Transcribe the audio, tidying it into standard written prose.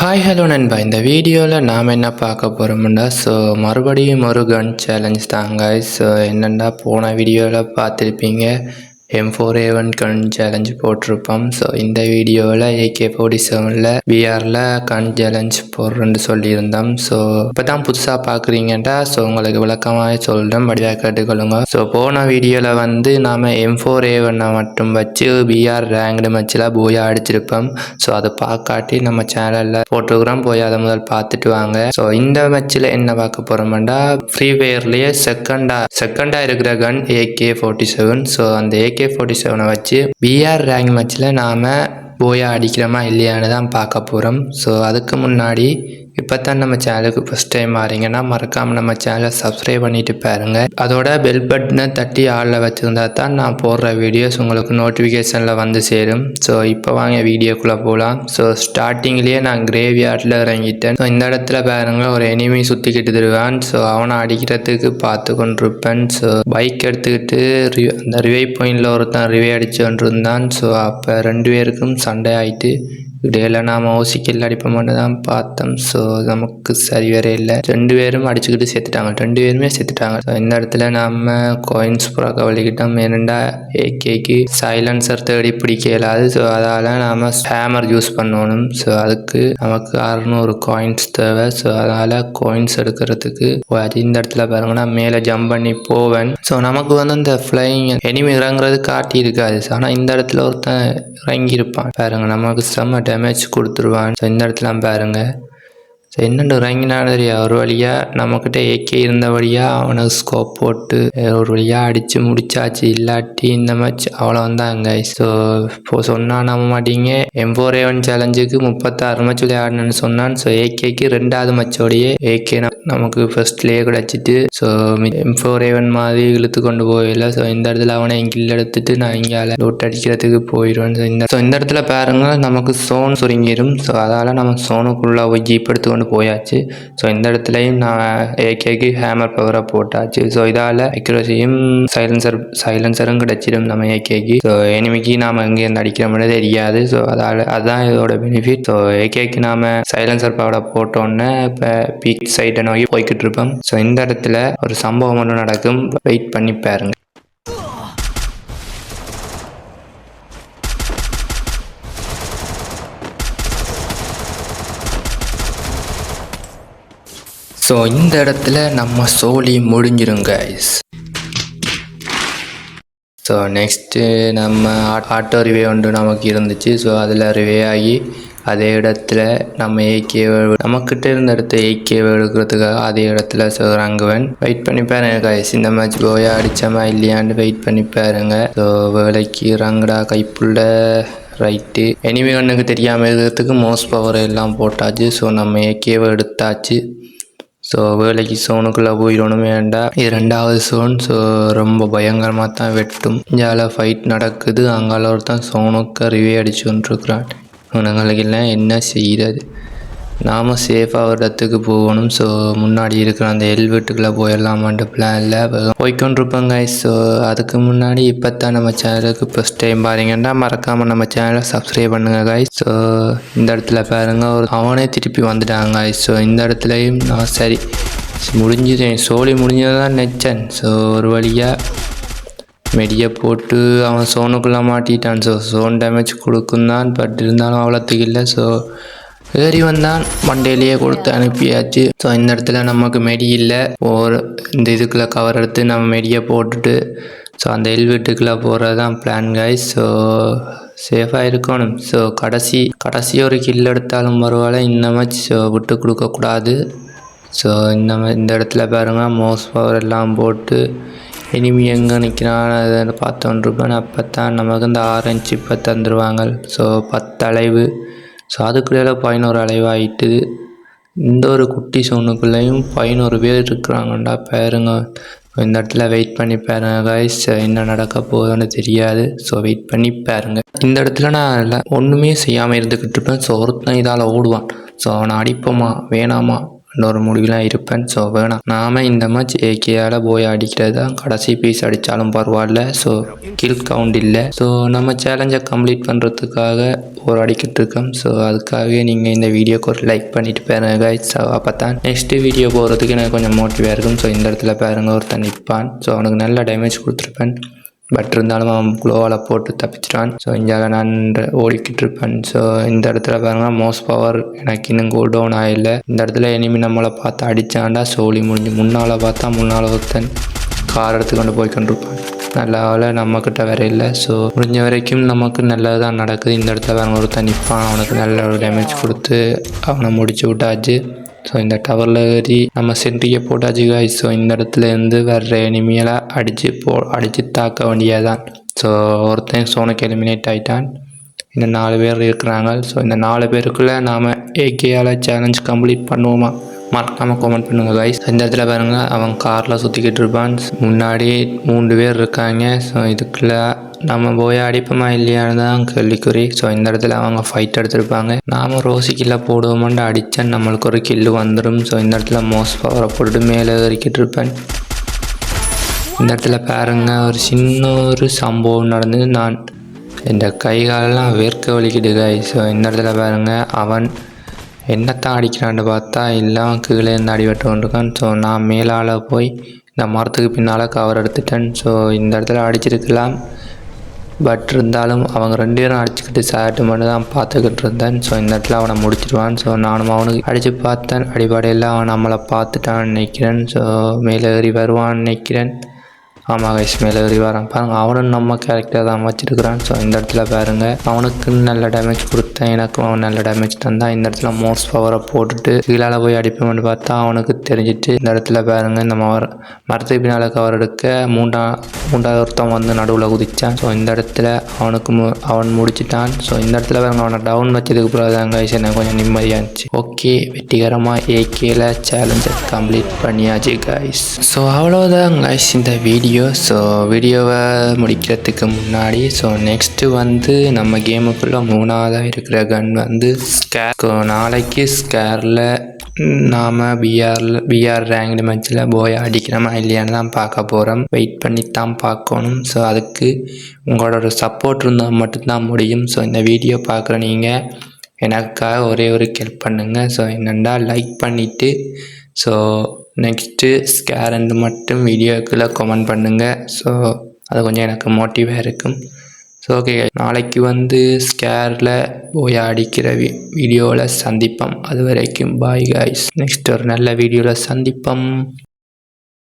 Hi hello நண்பா, இந்த வீடியோவில் நாம் என்ன பார்க்க போகிறோம்னா மறுபடியும் ஒரு கன் சேலஞ்ச் தாங்க. என்னென்னா போன வீடியோவில் பார்த்துருப்பீங்க, M4A1 கன் சேலஞ்ச் போட்டிருப்போம். இந்த வீடியோவில் AK-47 விஆரில் கன் சேலஞ்ச் போடுறேன்னு சொல்லியிருந்தோம். இப்போ தான் புதுசாக பார்க்குறீங்கன்டா உங்களுக்கு விளக்கமாக சொல்கிறேன், வடிவாக கேட்டுக்கொள்ளுங்க. போன வீடியோவில் நாம் M4A1 மட்டும் வச்சு விஆர் ரேங்க்டு மேட்சில் போயா அடிச்சிருப்போம். அதை பார்க்காட்டி நம்ம சேனலில் போட்டிருக்கிறோம், போய் அதை முதல் பார்த்துட்டு வாங்க. இந்த மேட்சில் என்ன பார்க்க போகிறோம்னா, ஃப்ரீ ஃபயர்லேயே செகண்டாக இருக்கிற கன் AK-47. அந்த AK-47 வச்சு பிஆர் ரேங்க் மேட்ச்சில் நாம் போயா அடிக்கிறோமா இல்லையான்னு தான் பார்க்க போகிறோம். அதுக்கு முன்னாடி இப்போ தான் நம்ம சேனலுக்கு ஃபஸ்ட் டைம் மாறிங்கன்னா மறக்காமல் நம்ம சேனலை சப்ஸ்கிரைப் பண்ணிட்டு பாருங்கள். அதோட பெல் பட்டனை தட்டி ஆளில் வச்சுருந்தா தான் நான் போடுற வீடியோஸ் உங்களுக்கு நோட்டிஃபிகேஷனில் வந்து சேரும். இப்போ வாங்க வீடியோக்குள்ளே போகலாம். ஸ்டார்டிங்லேயே நான் கிரேவ்யார்டில் இறங்கிட்டேன். இந்த இடத்துல பாருங்கள், ஒரு எனிமி சுற்றிக்கிட்டு தருவான். அவனை அடிக்கிறதுக்கு பார்த்து கொண்டிருப்பேன். பைக் எடுத்துக்கிட்டு அந்த ரிவே பாயிண்டில் ஒருத்தன் ரிவே அடித்து கொண்டிருந்தான். அப்போ ரெண்டு பேருக்கும் சண்டை ஆகிட்டு இடையில நாம் ஓசிக்கில் அடிப்போம்னு தான் பார்த்தோம். நமக்கு சரி வேற இல்லை, ரெண்டு பேரும் அடிச்சுக்கிட்டு செத்துட்டாங்க. இந்த இடத்துல நம்ம காயின்ஸ் புறாக்க வலிக்கிட்டோம். ஏனெண்டா ஏகேக்கு சைலன்சர் தேடி பிடிக்க இயலாது. அதால் நாம் ஹேமர் யூஸ் பண்ணணும். அதுக்கு நமக்கு 600 காயின்ஸ் தேவை. அதனால் காயின்ஸ் எடுக்கிறதுக்கு இந்த இடத்துல பாருங்கன்னா மேலே ஜம்ப் பண்ணி போவேன். நமக்கு அந்த ஃப்ளைங் எனிமி இறங்குறது காட்டி இருக்காது. ஆனால் இந்த இடத்துல ஒருத்தன் இறங்கியிருப்பான் பாருங்க, நமக்கு செம்ம டேமேஜ் கொடுத்துருவான். இந்த இடத்துல பாருங்க, என்னென்னு இறங்கினாலும் தெரியா, ஒரு வழியாக நம்மக்கிட்ட ஏகே இருந்த வழியாக அவனுக்கு ஸ்கோப் போட்டு ஒரு வழியாக அடித்து முடிச்சாச்சு. இல்லாட்டி இந்த மேட்ச் அவ்வளோ வந்தாங்க. இப்போ சொன்னால் நம்ப மாட்டீங்க, M4A1 சேலஞ்சுக்கு 36 மேட்ச் விளையாடணுன்னு சொன்னான். ஏகேக்கு ரெண்டாவது மேட்சோடையே ஏகே நமக்கு ஃபர்ஸ்ட்லேயே கிடச்சிட்டு. M4A1 மாதிரி இழுத்து கொண்டு போயிடல. இந்த இடத்துல அவனை கில் எடுத்துட்டு நான் இங்கே லூட் அடிக்கிறதுக்கு போயிடுவேன். இந்த இடத்துல பாருங்க, நமக்கு சோன் சுருங்கிடும். அதால் நம்ம சோனுக்குள்ளே போய் ஜீப் எடுத்து போயாச்சு. இந்த இடத்துலையும் நான் ஏகேக்கு ஹேமர் பவரை போட்டாச்சு. இதால் அக்யூரசியும் சைலன்சரும் கிடைச்சிடும் நம்ம ஏகேக்கு. எனிமிக்கு நாம் எங்கேருந்து அடிக்கிற மாதிரி தெரியாது. அதுதான் இதோட பெனிஃபிட். ஏகேக்கு நாம் சைலன்சர் பவரை போட்டோன்னே இப்போ பீக் சைட்டை நோக்கி போய்கிட்டு இருப்போம். இந்த இடத்துல ஒரு சம்பவம் ஒன்று நடக்கும், வெயிட் பண்ணி பாருங்க. இந்த இடத்துல நம்ம சோலி முடிஞ்சிரும் கைஸ். நெக்ஸ்ட்டு நம்ம ஆட்டோ ரிவே ஒன்று நமக்கு இருந்துச்சு. அதில் ரிவே ஆகி அதே இடத்துல நம்ம நமக்கிட்ட இருந்த இடத்த ஏகேவை எடுக்கிறதுக்காக அதே இடத்துல இறங்குவேன். வெயிட் பண்ணி பாருங்க கைஸ், இந்த மேட்ச் போயா அடித்தோமா இல்லையான்னு வெயிட் பண்ணி பாருங்க. வேலைக்கு இறங்குடா கைப்புள்ள ரைட்டு. எனிமி கண்ணுக்கு தெரியாமல் இருக்கிறதுக்கு மோஸ்ட் பவர் எல்லாம் போட்டாச்சு. நம்ம ஏகேவை எடுத்தாச்சு. வேலைக்கு சோனுக்குள்ளே போயிடணும். வேண்டாம், இது ரெண்டாவது சோன். ரொம்ப பயங்கரமாக தான் வெட்டும். இங்கே ஃபைட் நடக்குது. அங்கால ஒருத்தான் சோனுக்கு ரிவே அடிச்சு கொண்டிருக்கிறான். இவனுங்களுக்கு எல்லாம் என்ன செய்கிறது, நாம் சேஃபாக ஒரு இடத்துக்கு போகணும். முன்னாடி இருக்கிற அந்த வீட்டுக்குள்ளே போயிடலாமான்ற பிளானில் போய்கொண்டிருப்பேங்க. அதுக்கு முன்னாடி இப்போ தான் நம்ம சேனலுக்கு ஃபஸ்ட் டைம் பாருங்கன்னா மறக்காமல் நம்ம சேனலை சப்ஸ்கிரைப் பண்ணுங்க காய்ஸ். இந்த இடத்துல பாருங்க, அவனே திருப்பி வந்துட்டாங்க. இந்த இடத்துலையும் நான் சரி முடிஞ்சுதேன், சோலி முடிஞ்சதான் நெச்சன். ஒரு வழியாக மெடியை போட்டு அவன் சோனுக்குள்ளே மாட்டிட்டான். சோன் டேமேஜ் கொடுக்கும் தான், பட் இருந்தாலும் அவ்வளோத்துக்கு இல்லை. ஏறி வந்தான், மண்டையிலேயே கொடுத்து அனுப்பியாச்சு. இந்த இடத்துல நமக்கு மெடி இல்லை. இந்த இதுக்குள்ளே கவர் எடுத்து நம்ம மெடியை போட்டுட்டு அந்த வீட்டுக்குள்ளே போகிறது தான் பிளான் கைஸ். சேஃபாக இருக்கணும். கடைசி ஒரு கில் எடுத்தாலும் பரவாயில்ல, இந்த மேட்ச் விட்டு கொடுக்கக்கூடாது. இந்த இடத்துல பாருங்கள், மோஸ்ட் பவர் எல்லாம் போட்டு எனிமி எங்கே நிற்கிறான் அதை பார்த்தோன்ருப்பேன். அப்போ தான் நமக்கு இந்த ஆரஞ்சு இப்போ தந்துடுவாங்க. 10 அலைவு. அதுக்குள்ளே 11 அலைவாயிட்டு. இந்த ஒரு குட்டி சோனுக்குள்ளேயும் 11 பேர் இருக்கிறாங்கண்டா பாருங்க. இந்த இடத்துல வெயிட் பண்ணி பாருங்க கைஸ், என்ன நடக்க போகுதுன்னு தெரியாது. வெயிட் பண்ணி பாருங்க. இந்த இடத்துல நான் ஒன்றுமே செய்யாமல் இருந்துக்கிட்டு இருப்பேன். ஒருத்தன் இதால் ஓடுவான். அவனை அடிப்போமா வேணாமா இன்னொரு முடிவுலாம் இருப்பேன். ஸோ வேணாம், நாம் இந்த மேட்ச் ஏகேயால் போய் அடிக்கிறது தான். கடைசி பீஸ் அடித்தாலும் பரவாயில்ல. ஸோ கில் கவுண்ட் இல்லை. ஸோ நம்ம சேலஞ்சை கம்ப்ளீட் பண்ணுறதுக்காக ஒரு அடிக்கிட்டு இருக்கோம். ஸோ அதுக்காகவே நீங்கள் இந்த வீடியோக்கு ஒரு லைக் பண்ணிட்டு பாருங்க guys. ஸோ அப்போ தான் நெக்ஸ்ட்டு வீடியோ போகிறதுக்கு எனக்கு கொஞ்சம் மோட்டிவாக இருக்கும். ஸோ இந்த இடத்துல பாருங்கள், ஒருத்தன் நிற்பான். ஸோ அவனுக்கு நல்ல டேமேஜ் கொடுத்துருப்பேன். பட் இருந்தாலும் அவன் குளோவால் போட்டு தப்பிச்சிட்டான். ஸோ இங்கே நான் ஓடிக்கிட்டு இருப்பேன். ஸோ இந்த இடத்துல பாருங்கள், மோஸ்ட் பவர் எனக்கு இன்னும் கூல் டவுன் ஆகலை. இந்த இடத்துல இனிமேல் நம்மளை பார்த்து அடித்தாண்டா சோழி முடிஞ்சு. முன்னால் பார்த்தா முன்னால் ஒருத்தன் கார் எடுத்து கொண்டு போய் கொண்டிருப்பான். நல்ல வேலை நம்மக்கிட்ட வேற இல்லை. ஸோ முடிஞ்ச வரைக்கும் நமக்கு நல்லது தான் நடக்குது. இந்த இடத்துல பாருங்கள், ஒருத்தன் நிற்பான். அவனுக்கு நல்ல ஒரு டேமேஜ் கொடுத்து அவனை முடிச்சு விட்டாச்சு. ஸோ இந்த டவரில் ஏறி நம்ம சென்ட்ரியை போட்டாச்சு guys. ஸோ இந்த இடத்துலேருந்து வர்ற எனிமியெல்லாம் அடித்து தாக்க வேண்டியதான். ஸோ ஒருத்தன் சோனுக்கு எலிமினேட் ஆகிட்டான். இன்னும் 4 பேர் இருக்கிறாங்க. ஸோ இந்த 4 பேருக்குள்ளே நாம் ஏகேயால் சேலஞ்ச் கம்ப்ளீட் பண்ணுவோமா? மறக்காமல் கமெண்ட் பண்ணுங்கள் guys. இந்த இடத்துல பாருங்கள், அவன் காரில் சுற்றிக்கிட்டு இருப்பான். முன்னாடி 3 பேர் இருக்காங்க. ஸோ இதுக்குள்ளே நம்ம போய் அடிப்போமா இல்லையான்னு தான் கேள்விக்குறி. ஸோ இந்த இடத்துல அவங்க ஃபைட் எடுத்திருப்பாங்க. நாம் ரோசி கில்லை போடுவோமான்னு அடித்தா நம்மளுக்கு ஒரு கில்லு வந்துடும். ஸோ இந்த இடத்துல மோஸ்ட் பவரை போட்டுட்டு மேலே ஏறிக்கிட்டு இருப்பேன். இந்த இடத்துல பாருங்க, ஒரு சின்ன ஒரு சம்பவம் நடந்து நான் இந்த கைகாலெல்லாம் வேர்க்க வலிக்கிட்டு guys. ஸோ இந்த இடத்துல பாருங்கள், அவன் என்னத்தான் அடிக்கிறான்னு பார்த்தா எல்லாம் கீழே இருந்து அடிபட்டு கொண்டிருக்கான். ஸோ நான் மேலால் போய் இந்த மரத்துக்கு பின்னால் கவர் எடுத்துட்டேன். ஸோ இந்த இடத்துல அடிச்சிருக்கலாம். பட் இருந்தாலும் அவங்க 2 பேரும் அடிச்சுக்கிட்டு சாட்டு மட்டும் தான் பார்த்துக்கிட்டு இருந்தேன். ஸோ இந்த இடத்துல அவனை முடிச்சிடுவான். ஸோ நானும் அவனுக்கு அடித்து பார்த்தேன். அடிப்படையில் அவன் நம்மளை பார்த்துட்டான்னு நினைக்கிறேன். ஸோ மேலே ஏறி வருவான்னு நினைக்கிறேன். ஆமாம் guys, மேலே ஏறி வரான் பாருங்கள். அவனும் நம்ம கேரக்டர் தான் வச்சுருக்கிறான். ஸோ இந்த இடத்துல பாருங்கள், அவனுக்கு நல்ல டேமேஜ் கொடுத்தேன். எனக்கும் அவன் நல்ல டேமேஜ் தந்தான். இந்த இடத்துல மோஸ்ட் பவரை போட்டுட்டு கீழால் போய் அடிப்போம்னு பார்த்தா அவனுக்கு தெரிஞ்சிட்டு இந்த இடத்துல பாருங்கள், இந்த மரத்துக்கு பின்னால் கவர் எடுக்க மூன்றாவது ஒருத்தன் வந்து நடுவில் குதித்தான். ஸோ இந்த இடத்துல அவன் முடிச்சிட்டான். ஸோ இந்த இடத்துல பாருங்கள், அவனை டவுன் வச்சதுக்கு பிறகு தான் guys எனக்கு கொஞ்சம் நிம்மதியாக இருந்துச்சு. ஓகே, வெற்றிகரமாக ஏகேல சேலஞ்சை கம்ப்ளீட் பண்ணியாச்சு guys. ஸோ அவ்வளோதான் guys இந்த வீடியோ. ஸோ வீடியோவை முடிக்கிறதுக்கு முன்னாடி நெக்ஸ்ட்டு வந்து நம்ம கேமுக்குள்ளே 3ஆவதாக இருக்கிற கன் வந்து ஸ்கேர். நாளைக்கு ஸ்கேரில் நாம் பிஆர் ரேங்க்டு மேட்ச்சில் போய் அடிக்கிறோமா இல்லையான்னு தான் பார்க்க போகிறோம். வெயிட் பண்ணி தான் பார்க்கணும். ஸோ அதுக்கு உங்களோட சப்போர்ட் இருந்தால் மட்டும்தான் முடியும். ஸோ இந்த வீடியோ பார்க்குற நீங்கள் எனக்காக ஒரே ஒரு ஹெல்ப் பண்ணுங்கள். ஸோ என்னென்னா லைக் பண்ணிவிட்டு ஸோ நெக்ஸ்ட்டு ஸ்கேர் மட்டும் வீடியோக்குள்ளே கமெண்ட் பண்ணுங்கள். ஸோ அது கொஞ்சம் எனக்கு மோட்டிவாக இருக்கும். ஸோ ஓகே, நாளைக்கு வந்து ஸ்கேரில் போய் அடிக்கிற வீடியோவில் சந்திப்போம். அது வரைக்கும் பாய் guys. நெக்ஸ்ட் ஒரு நல்ல வீடியோவில் சந்திப்போம்.